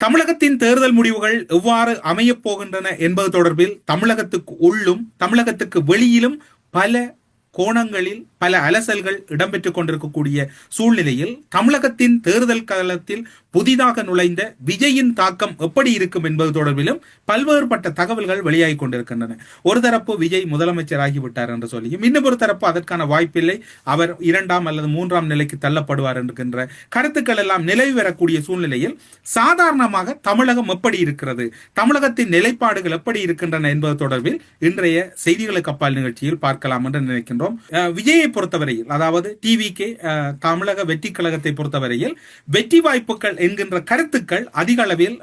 தமிழகத்தின் தேர்தல் முடிவுகள் எவ்வாறு அமையப் போகின்றன என்பது தொடர்பில் தமிழகத்துக்கு உள்ளும் தமிழகத்துக்கு வெளியிலும் பல கோணங்களில் பல அலசல்கள் இடம்பெற்றுக் கொண்டிருக்கக்கூடிய சூழ்நிலையில் தமிழகத்தின் தேர்தல் காலத்தில் புதிதாக நுழைந்த விஜயின் தாக்கம் எப்படி இருக்கும் என்பது தொடர்பிலும் பல்வேறுபட்ட தகவல்கள் வெளியாகி கொண்டிருக்கின்றன. ஒரு தரப்பு விஜய் முதலமைச்சர் ஆகிவிட்டார் என்று சொல்லியும், இன்னொரு தரப்பு அதற்கான வாய்ப்பில்லை, அவர் 2ஆம் அல்லது 3ஆம் நிலைக்கு தள்ளப்படுவார் என்கின்ற கருத்துக்கள் எல்லாம் நிலவி வரக்கூடிய சூழ்நிலையில் சாதாரணமாக தமிழகம் எப்படி இருக்கிறது, தமிழகத்தின் நிலைப்பாடுகள் எப்படி இருக்கின்றன என்பது தொடர்பில் இன்றைய செய்திகளுக்கு அப்பால் நிகழ்ச்சியில் பார்க்கலாம் என்று நினைக்கின்றோம். விஜயை பொறுத்தவரையில், அதாவது டிவிகே தமிழக வெற்றி கழகத்தை பொறுத்தவரையில் வெற்றி வாய்ப்புகள் என்கின்ற கருத்துக்கள் அதிக அளவில்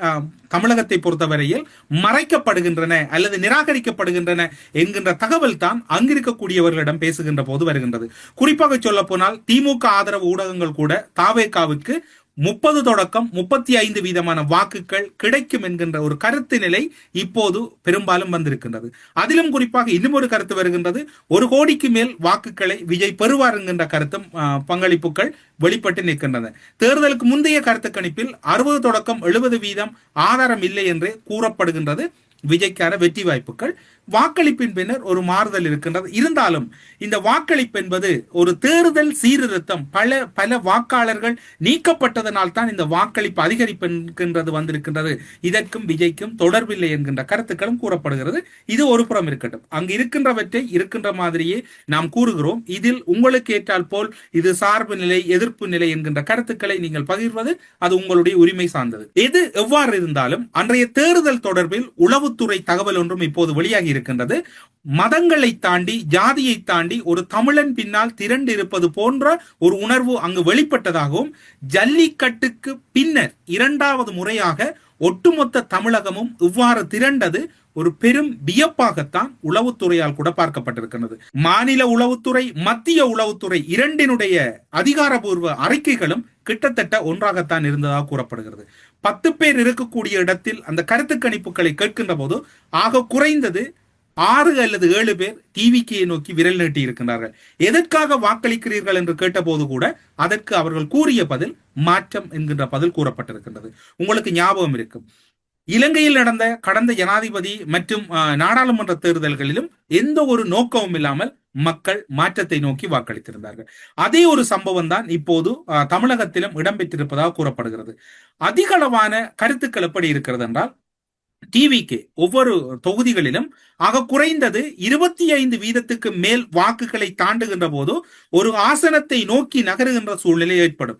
தமிழகத்தை பொறுத்தவரையில் மறைக்கப்படுகின்றன அல்லது நிராகரிக்கப்படுகின்றன என்கின்ற தகவல் தான் அங்கிருக்கக்கூடியவர்களிடம் பேசுகின்ற போது வருகின்றது. குறிப்பாக சொல்ல போனால் திமுக ஆதரவு ஊடகங்கள் கூட தாவேகாவுக்கு 30 தொடக்கம் 35% வாக்குகள் கிடைக்கும் என்கின்ற ஒரு கருத்து நிலை இப்போது பெரும்பாலும் வந்திருக்கின்றது. அதிலும் குறிப்பாக இன்னும் ஒரு கருத்து வருகின்றது, 1 கோடிக்கு மேல் வாக்குகளை விஜய் பெறுவார் என்கின்ற கருத்தும் பங்களிப்புகள் வெளிப்பட்டு நிற்கின்றன. தேர்தலுக்கு முந்தைய கருத்து கணிப்பில் 60 தொடக்கம் 70% ஆதாரம் இல்லை என்றே கூறப்படுகின்றது விஜய்க்கான வெற்றி வாய்ப்புகள். வாக்களிப்பின் பின்னர் ஒரு மாறுதல் இருக்கின்றது. இருந்தாலும் இந்த வாக்களிப்பு என்பது ஒரு தேர்தல் சீர்திருத்தம், பல வாக்காளர்கள் நீக்கப்பட்டதனால் தான் இந்த வாக்களிப்பு அதிகரிப்பு வந்திருக்கின்றது, இதற்கும் விஜய்க்கும் தொடர்பில்லை என்கின்ற கருத்துக்களும் கூறப்படுகிறது. இது ஒரு புறம் இருக்கட்டும். அங்கு இருக்கின்றவற்றை இருக்கின்ற மாதிரியே நாம் கூறுகிறோம். இதில் உங்களுக்கு ஏற்றால் போல் இது சார்பு நிலை, எதிர்ப்பு நிலை என்கின்ற கருத்துக்களை நீங்கள் பகிர்வது அது உங்களுடைய உரிமை சார்ந்தது. எது எவ்வாறு இருந்தாலும் அன்றைய தேர்தல் தொடர்பில் உளவுத்துறை தகவல் ஒன்றும் இப்போது வெளியாகி இருக்கின்றது. மதங்களை தாண்டி, ஜாதியை தாண்டி ஒரு தமிழன் பின்னால் திரண்டு இருப்பது போன்ற ஒரு உணர்வு அங்கு வெளிப்பட்டதாகவும், ஜல்லிக்கட்டுக்கு பின்னர் 2வது முறையாக ஒட்டுமொத்த தமிழகமும் இவ்வாறு திரண்டது ஒரு பெரும் வியப்பாகத்தான் உளவுத்துறையால் கூட பார்க்கப்பட்டிருக்கிறது. மாநில உளவுத்துறை, மத்திய உளவுத்துறை இரண்டினுடைய அதிகாரபூர்வ அறிக்கைகளும் கிட்டத்தட்ட ஒன்றாகத்தான் இருந்ததாக கூறப்படுகிறது. 10 பேர் இருக்கக்கூடிய இடத்தில் அந்த கருத்து கணிப்புகளை கேட்கின்ற போது ஆக குறைந்தது 6 அல்லது 7 பேர் டிவிகேயை நோக்கி விரல் நீட்டி இருக்கின்றார்கள். எதற்காக வாக்களிக்கிறீர்கள் என்று கேட்டபோது கூட அதற்கு அவர்கள் கூறிய பதில் மாற்றம் என்கின்ற பதில் கூறப்பட்டிருக்கின்றது. உங்களுக்கு ஞாபகம் இருக்கும், இலங்கையில் நடந்த கடந்த ஜனாதிபதி மற்றும் நாடாளுமன்ற தேர்தல்களிலும் எந்த ஒரு நோக்கமும் இல்லாமல் மக்கள் மாற்றத்தை நோக்கி வாக்களித்திருந்தார்கள். அதே ஒரு சம்பவம் தான் இப்போது தமிழகத்திலும் இடம்பெற்றிருப்பதாக கூறப்படுகிறது. அதிக அளவான கருத்துக்கள் எப்படி இருக்கிறது என்றால், டிவிகே ஒவ்வொரு தொகுதிகளிலும் ஆக குறைந்தது 25% மேல் வாக்குகளை தாண்டுகின்ற போது ஒரு ஆசனத்தை நோக்கி நகருகின்ற சூழ்நிலை ஏற்படும்.